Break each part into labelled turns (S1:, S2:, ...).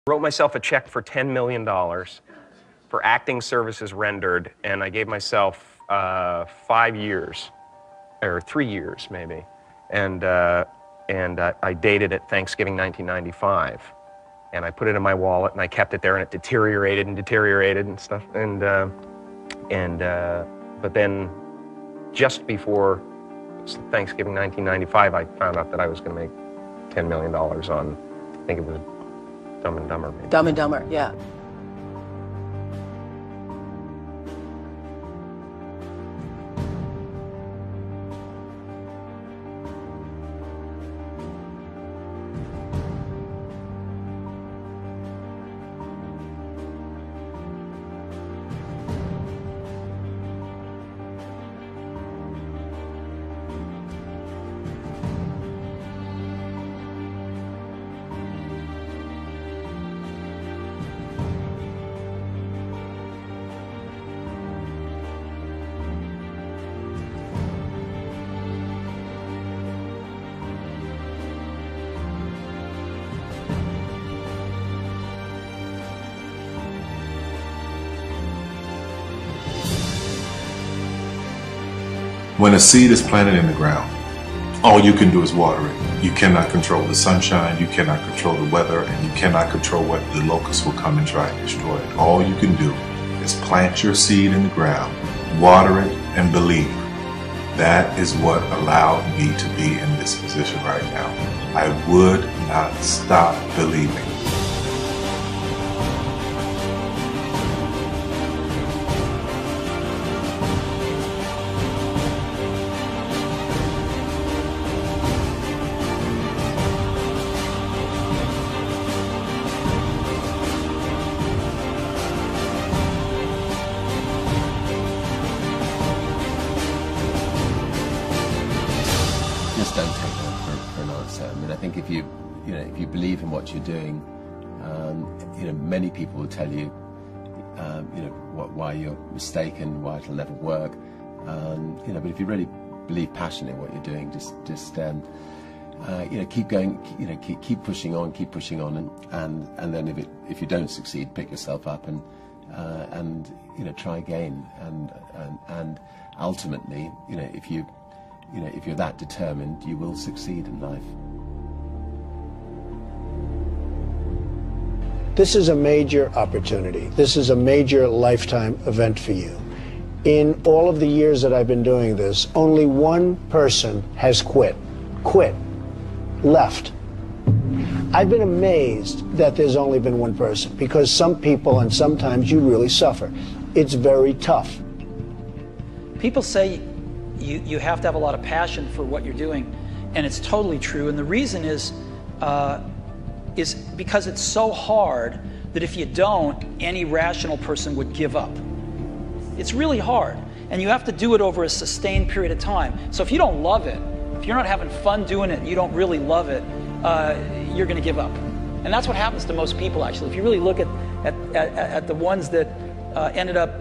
S1: Wrote myself a check for $10 million for acting services rendered, and I gave myself 5 years, or 3 years maybe, and I dated it Thanksgiving 1995, and I put it in my wallet and I kept it there, and it deteriorated and stuff, but then just before Thanksgiving 1995, I found out that I was going to make $10 million on, I think it was Dumb and Dumber. Maybe.
S2: Dumb and Dumber, yeah.
S3: When a seed is planted in the ground, all you can do is water it. You cannot control the sunshine, you cannot control the weather, and you cannot control what the locusts will come and try and destroy it. All you can do is plant your seed in the ground, water it, and believe. That is what allowed me to be in this position right now. I would not stop believing.
S4: Just don't take that for an answer. I mean, I think if you believe in what you're doing, many people will tell you, why you're mistaken, why it'll never work. But if you really believe passionately in what you're doing, just keep going, keep pushing on, and then if you don't succeed, pick yourself up and try again, and ultimately, if you're that determined, you will succeed in life.
S5: This is a major opportunity. This is a major lifetime event for you. In all of the years that I've been doing this, only one person has quit, left. I've been amazed that there's only been one person, because some people, and sometimes you really suffer. It's very tough.
S6: People say you have to have a lot of passion for what you're doing, and it's totally true. And the reason is because it's so hard that if you don't, any rational person would give up. It's really hard, and you have to do it over a sustained period of time. So if you don't love it, if you're not having fun doing it, and you don't really love it, you're going to give up. And that's what happens to most people, actually. If you really look at the ones that ended up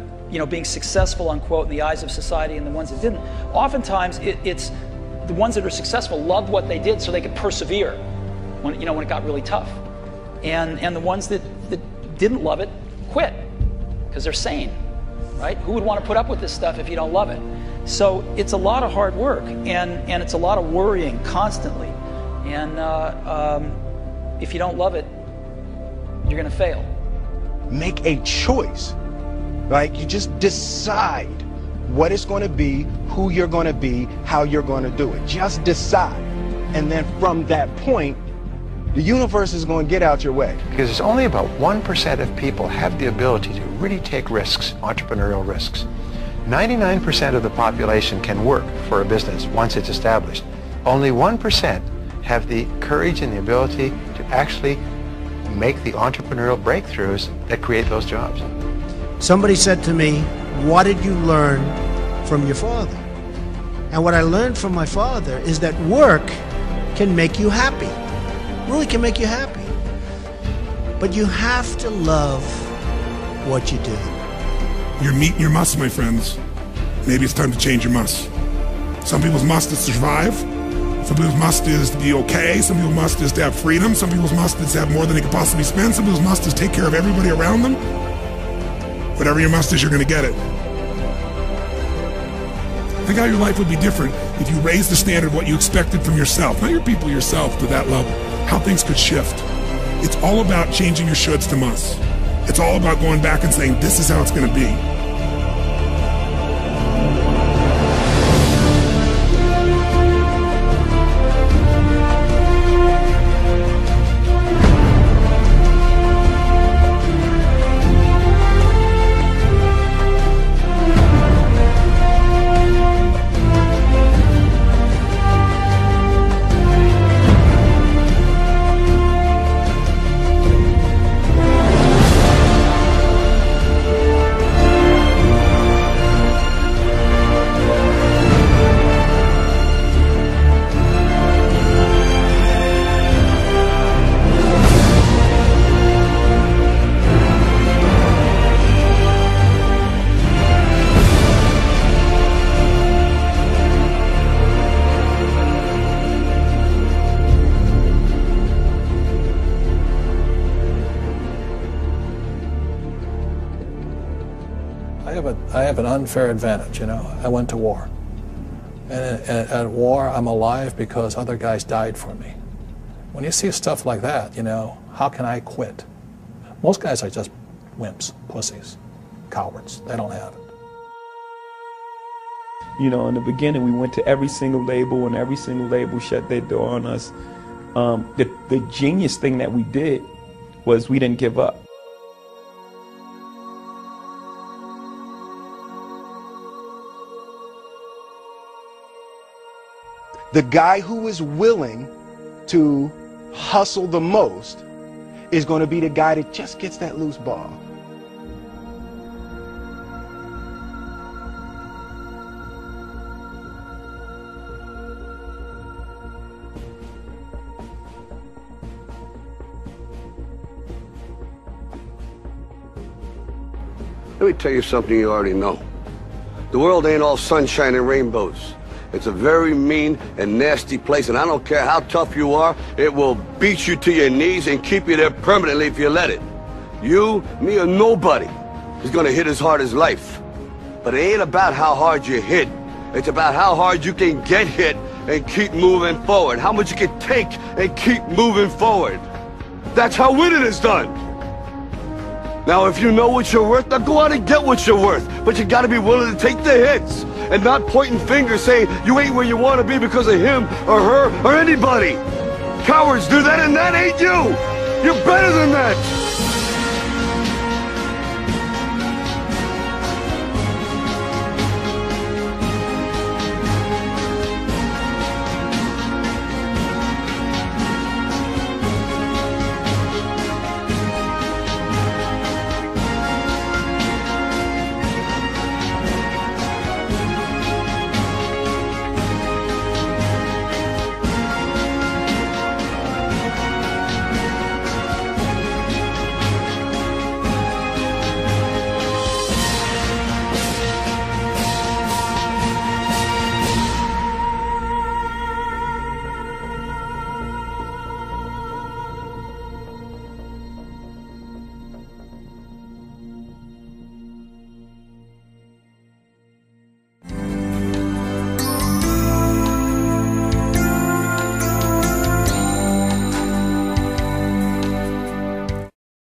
S6: being successful, unquote, in the eyes of society, and the ones that didn't, oftentimes it's the ones that are successful loved what they did so they could persevere when it got really tough. And the ones that didn't love it quit because they're sane, right? Who would want to put up with this stuff if you don't love it? So it's a lot of hard work, and it's a lot of worrying constantly. And if you don't love it, you're going to fail.
S7: Make a choice. Like, you just decide what it's going to be, who you're going to be, how you're going to do it. Just decide. And then from that point, the universe is going to get out your way.
S8: Because it's only about 1% of people have the ability to really take risks, entrepreneurial risks. 99% of the population can work for a business once it's established. Only 1% have the courage and the ability to actually make the entrepreneurial breakthroughs that create those jobs.
S5: Somebody said to me, what did you learn from your father? And what I learned from my father is that work can make you happy. Really can make you happy. But you have to love what you do.
S9: You're meeting your must, my friends. Maybe it's time to change your must. Some people's must is survive. Some people's must is to be okay. Some people's must is to have freedom. Some people's must is to have more than they could possibly spend. Some people's must is take care of everybody around them. Whatever your must is, you're going to get it. Think how your life would be different if you raised the standard of what you expected from yourself, not your people, yourself, to that level. How things could shift. It's all about changing your shoulds to musts. It's all about going back and saying, this is how it's going to be.
S2: I have an unfair advantage, you know. I went to war. And at war, I'm alive because other guys died for me. When you see stuff like that, you know, how can I quit? Most guys are just wimps, pussies, cowards. They don't have it.
S10: You know, in the beginning, we went to every single label, and every single label shut their door on us. The genius thing that we did was we didn't give up.
S7: The guy who is willing to hustle the most is going to be the guy that just gets that loose ball.
S11: Let me tell you something you already know. The world ain't all sunshine and rainbows. It's a very mean and nasty place, and I don't care how tough you are, it will beat you to your knees and keep you there permanently if you let it. You, me, or nobody is gonna hit as hard as life. But it ain't about how hard you hit. It's about how hard you can get hit and keep moving forward. How much you can take and keep moving forward. That's how winning is done. Now, if you know what you're worth, now go out and get what you're worth. But you gotta be willing to take the hits and not pointing fingers saying you ain't where you want to be because of him or her or anybody. Cowards do that, and that ain't you. You're better than that.